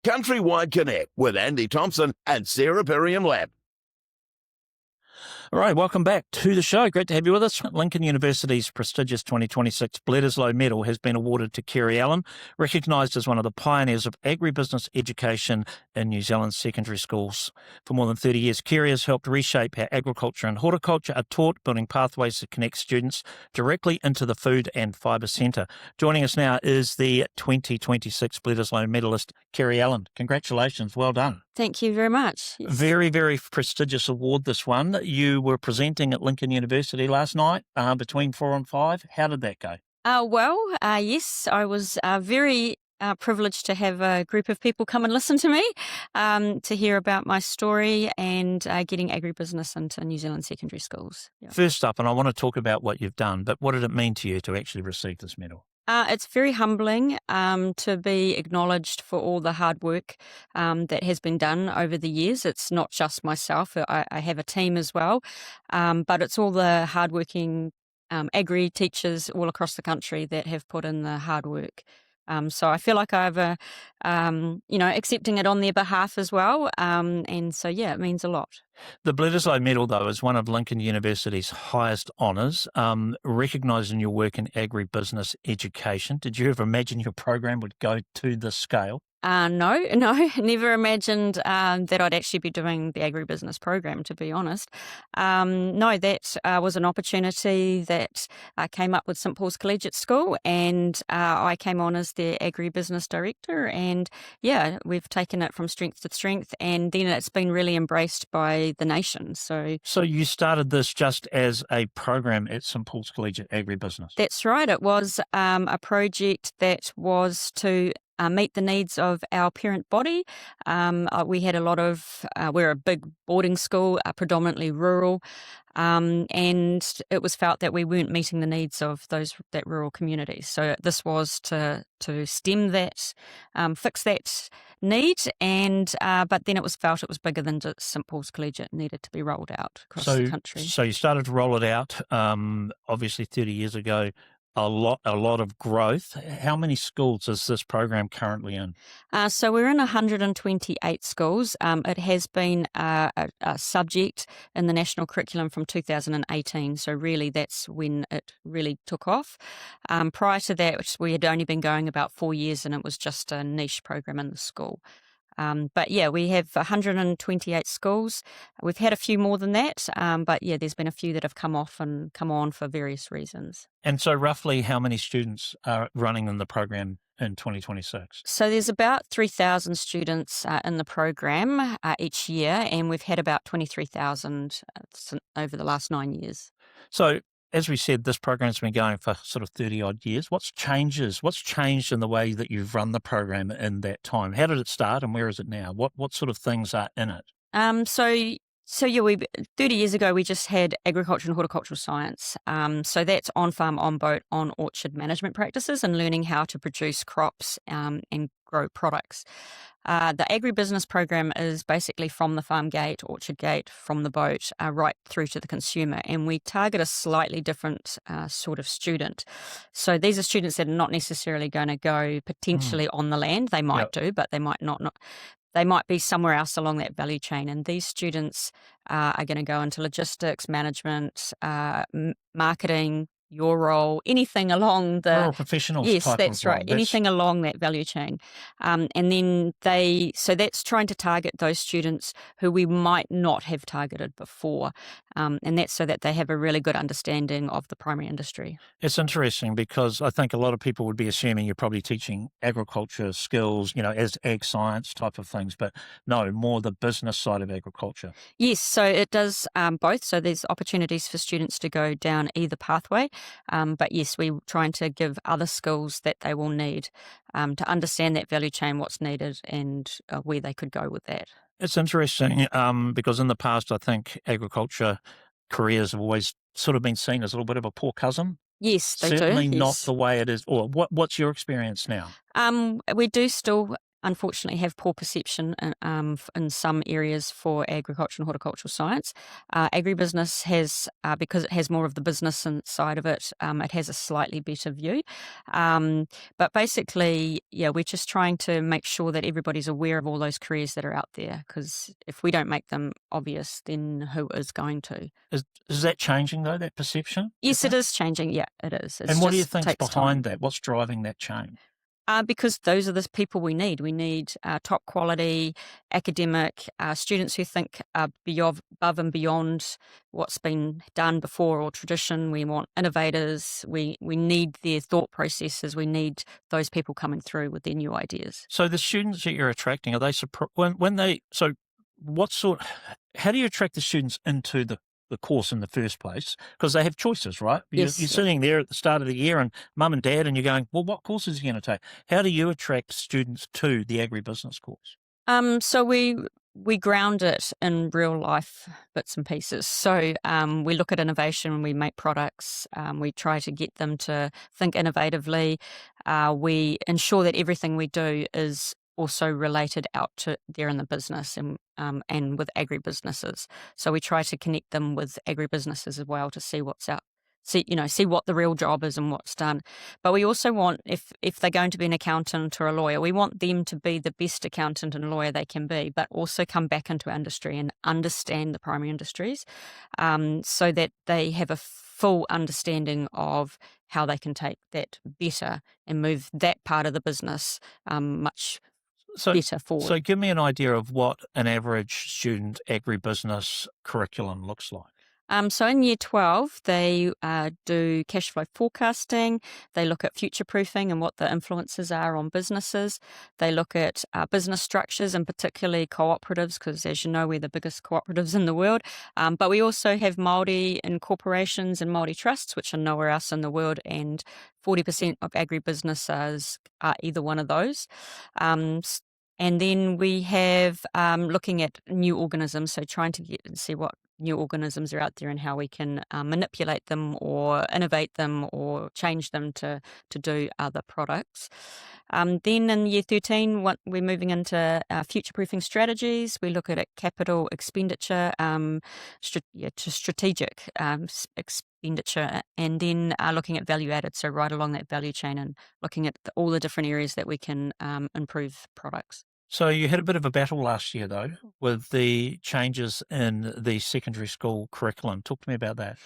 CountryWide CONNECT with Andy Thompson and Sarah Perriam-Lampp. All right, welcome back to the show. Great to have you with us. Lincoln University's prestigious 2026 Bledisloe Medal has been awarded to Kerry Allen, recognised as one of the pioneers of agribusiness education in New Zealand's secondary schools. For more than 30 years, Kerry has helped reshape how agriculture and horticulture are taught, building pathways to connect students directly into the food and fibre centre. Joining us now is the 2026 Bledisloe Medalist, Kerry Allen. Congratulations, well done. Thank you very much. Yes. Very, very prestigious award, this one. You were presenting at Lincoln University last night between 4 and 5. How did that go? Yes, I was very privileged to have a group of people come and listen to me to hear about my story and getting agribusiness into New Zealand secondary schools. Yeah. First up, and I want to talk about what you've done, but what did it mean to you to actually receive this medal? It's very humbling to be acknowledged for all the hard work that has been done over the years. It's not just myself. I have a team as well, but it's all the hardworking agri teachers all across the country that have put in the hard work. So I feel like I've, accepting it on their behalf as well. And so, yeah, it means a lot. The Bledisloe Medal, though, is one of Lincoln University's highest honours, recognising your work in agribusiness education. Did you ever imagine your program would go to this scale? No, never imagined that I'd actually be doing the agribusiness program, to be honest. No, that was an opportunity that came up with St Paul's Collegiate School, and I came on as their agribusiness director, and yeah, we've taken it from strength to strength, and then it's been really embraced by the nation. So you started this just as a program at St Paul's Collegiate Agribusiness? That's right. It was a project that was to meet the needs of our parent body. We had a lot of, we're a big boarding school, predominantly rural, and it was felt that we weren't meeting the needs of that rural community. So this was to stem that, fix that need, and but then it was felt it was bigger than just St Paul's Collegiate. It needed to be rolled out across the country. So you started to roll it out, obviously 30 years ago. A lot of growth. How many schools is this program currently in? So we're in 128 schools. It has been a subject in the national curriculum from 2018. So really that's when it really took off. Prior to that, we had only been going about 4 years, and it was just a niche program in the school. But yeah, we have 128 schools. We've had a few more than that, but yeah, there's been a few that have come off and come on for various reasons. And so roughly how many students are running in the program in 2026? So there's about 3,000 students in the program each year, and we've had about 23,000 over the last 9 years. So as we said, this program's been going for sort of 30 odd years. What's changed in the way that you've run the program in that time? How did it start and where is it now? What sort of things are in it? So yeah, 30 years ago, we just had agriculture and horticultural science. So that's on-farm, on-boat, on-orchard management practices and learning how to produce crops and grow products. The agribusiness program is basically from the farm gate, orchard gate, from the boat, right through to the consumer. And we target a slightly different sort of student. So these are students that are not necessarily going to go potentially on the land. They might do, but they might not. They might be somewhere else along that value chain. And these students are going to go into logistics, management, marketing, your role, anything along the rural professionals. Yes, type that's of role. right. Anything along that value chain, and then so that's trying to target those students who we might not have targeted before, and that's so that they have a really good understanding of the primary industry. It's interesting because I think a lot of people would be assuming you're probably teaching agriculture skills, as ag science type of things, but no, more the business side of agriculture. Yes, so it does both. So there's opportunities for students to go down either pathway. But yes, we're trying to give other skills that they will need to understand that value chain, what's needed, and where they could go with that. It's interesting because in the past, I think agriculture careers have always sort of been seen as a little bit of a poor cousin. Yes, they do. Certainly not Yes. the way it is. Or what's your experience now? We do still unfortunately have poor perception in some areas for agriculture and horticultural science. Agribusiness has, because it has more of the business side of it, it has a slightly better view. But basically, we're just trying to make sure that everybody's aware of all those careers that are out there, because if we don't make them obvious, then who is going to? Is that changing, though, that perception? Yes, it is changing. Yeah, it is. And what do you think's behind that? What's driving that change? Because those are the people we need. We need top quality academic students who think above and beyond what's been done before or tradition. We want innovators. We need their thought processes. We need those people coming through with their new ideas. So the students that you're attracting, are they how do you attract the students into the course in the first place? Because they have choices, right? Yes, you're sitting there at the start of the year and mum and dad, and you're going, well, what courses are you going to take? How do you attract students to the agribusiness course? So we ground it in real life bits and pieces. So we look at innovation, we make products, we try to get them to think innovatively. We ensure that everything we do is also related out to there in the business and with agribusinesses. So we try to connect them with agribusinesses as well to see what's out. See what the real job is and what's done. But we also want, if they're going to be an accountant or a lawyer, we want them to be the best accountant and lawyer they can be, but also come back into industry and understand the primary industries, so that they have a full understanding of how they can take that better and move that part of the business much better forward. So give me an idea of what an average student agribusiness curriculum looks like. So in Year 12, they do cash flow forecasting. They look at future-proofing and what the influences are on businesses. They look at business structures, and particularly cooperatives, because as you know, we're the biggest cooperatives in the world. But we also have Māori incorporations and Māori trusts, which are nowhere else in the world, and 40% of agribusinesses are either one of those. And then we have looking at new organisms, so trying to get and see what new organisms are out there and how we can manipulate them or innovate them or change them to do other products. Then in Year 13, we're moving into future-proofing strategies. We look at capital expenditure, to strategic expenditure, and then looking at value added, so right along that value chain and looking at all the different areas that we can improve products. So you had a bit of a battle last year, though, with the changes in the secondary school curriculum. Talk to me about that.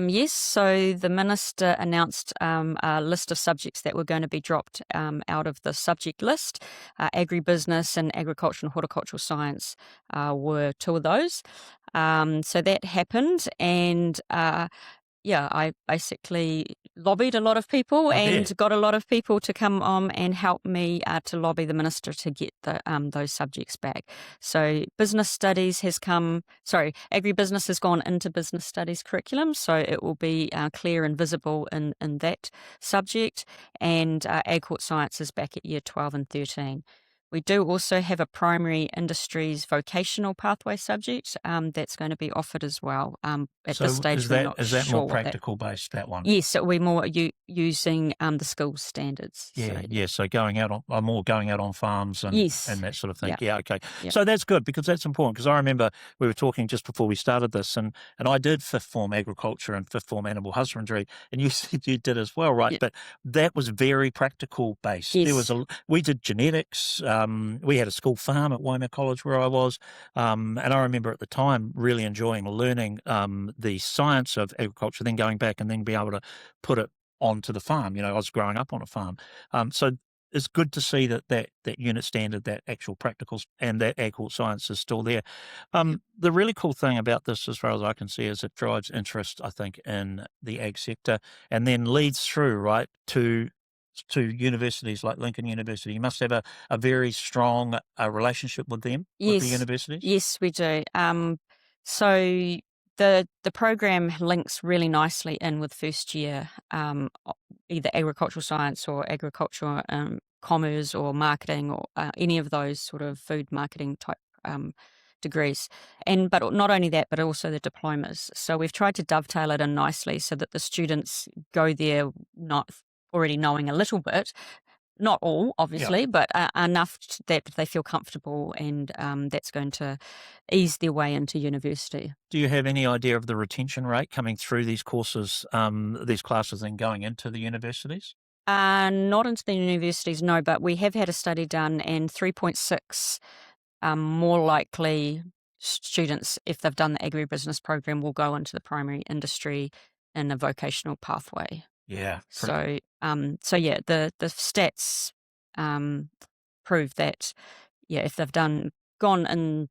Yes, so the Minister announced a list of subjects that were going to be dropped out of the subject list. Agribusiness and agriculture and horticultural science were two of those. So that happened, and I basically lobbied a lot of people got a lot of people to come on and help me to lobby the Minister to get those subjects back. So agribusiness has gone into business studies curriculum, so it will be clear and visible in that subject, and ag hort science is back at Year 12 and 13. We do also have a primary industries vocational pathway subject that's going to be offered as well. At this stage, is that more practical based, that one? Yes, so we're more using the skills standards. So going out on farms and that sort of thing. Yeah, okay. Yeah. So that's good, because that's important, because I remember we were talking just before we started this, and I did fifth form agriculture and fifth form animal husbandry, and you said you did as well, right? Yeah. But that was very practical based. Yes. We did genetics. We had a school farm at Waimea College where I was, and I remember at the time really enjoying learning the science of agriculture, then going back and then be able to put it onto the farm. I was growing up on a farm. So it's good to see that unit standard, that actual practicals and that ag hort science is still there. The really cool thing about this, as far as I can see, is it drives interest, I think, in the ag sector, and then leads through, right, to universities like Lincoln University. You must have a very strong relationship with them, with the universities? Yes, we do. So the program links really nicely in with first year, either agricultural science or agricultural commerce or marketing or any of those sort of food marketing type degrees. But not only that, but also the diplomas. So we've tried to dovetail it in nicely so that the students go there not already knowing a little bit, Not all, obviously, but enough that they feel comfortable, and that's going to ease their way into university. Do you have any idea of the retention rate coming through these courses, these classes, and going into the universities? Not into the universities, no, but we have had a study done, and 3.6 more likely students, if they've done the agribusiness program, will go into the primary industry in a vocational pathway. Yeah. So, the stats prove that, if they've gone and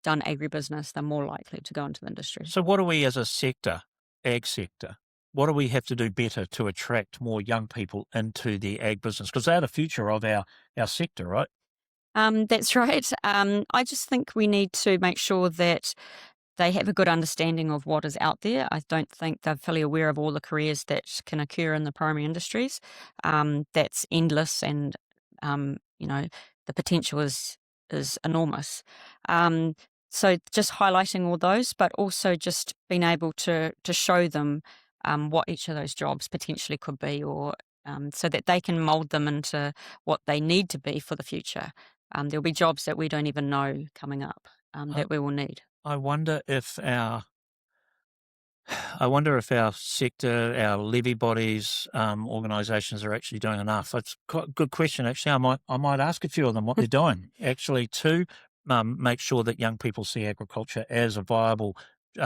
done agribusiness, they're more likely to go into the industry. So what do we as a sector, ag sector, what do we have to do better to attract more young people into the ag business? Because they're the future of our sector, right? That's right. I just think we need to make sure that they have a good understanding of what is out there. I don't think they're fully aware of all the careers that can occur in the primary industries. That's endless, and the potential is enormous. So just highlighting all those, but also just being able to show them what each of those jobs potentially could be, or so that they can mould them into what they need to be for the future. There'll be jobs that we don't even know coming up that we will need. I wonder if our sector, our levy bodies, organisations are actually doing enough. It's quite a good question, actually. I might ask a few of them what they're doing, actually, to make sure that young people see agriculture as a viable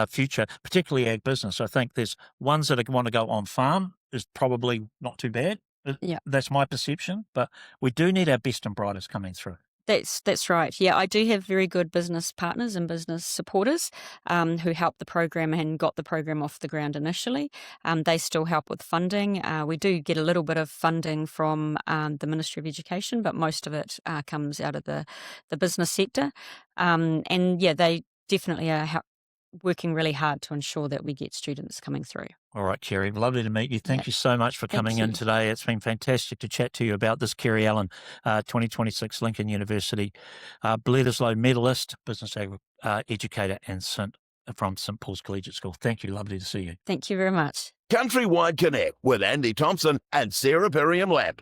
future, particularly ag business. I think there's ones that want to go on farm is probably not too bad. Yeah. That's my perception, but we do need our best and brightest coming through. That's right. Yeah, I do have very good business partners and business supporters who helped the program and got the program off the ground initially. They still help with funding. We do get a little bit of funding from the Ministry of Education, but most of it comes out of the business sector. They definitely are working really hard to ensure that we get students coming through. All right, Kerry, lovely to meet you. Thank you so much for coming in today. It's been fantastic to chat to you about this. Kerry Allen, 2026 Lincoln University Bledisloe Medalist, business educator, and from St Paul's Collegiate School. Thank you. Lovely to see you. Thank you very much. CountryWide Connect with Andy Thompson and Sarah Perriam-Lampp.